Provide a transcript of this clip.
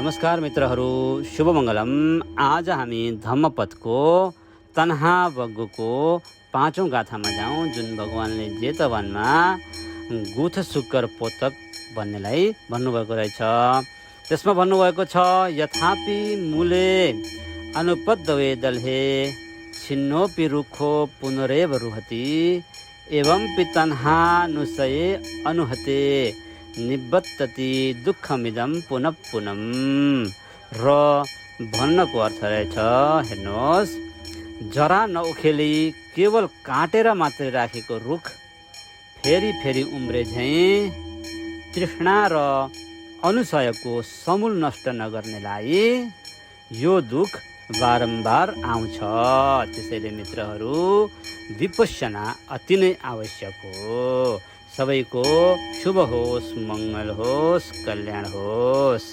नमस्कार मित्रहरू, शुभ मङ्गलम। आज हामी धम्मपदको तन्हा बग्गुको 5औं गाथामा जाउँ, जुन भगवानले जेतवनमा गुथ सुक्कर पोतक भन्नेलाई भन्नुभएको रहेछ। त्यसमा भन्नुभएको छ, यथापि मूले अनुपद्दवे दल्हे छिन्नोपि रुखो पुनरेव रुहति एवं पितन्हा नुसये अनुहते निबत्तति दुःखमिदम पुनः पुनम। र भन्नको अर्थ रहेछ, हेर्नुहोस्, जरा नउखेली केवल काटेर मात्रै राखेको रुख फेरि फेरि उम्रे झैँ तृष्णा र अनुसयको समूल नष्ट नगर्नेलाई यो दुःख बारम्बार आउँछ। त्यसैले मित्रहरू, विपश्यना अति नै आवश्यक हो। सबैको शुभ होस्, मङ्गल होस्, कल्याण होस्।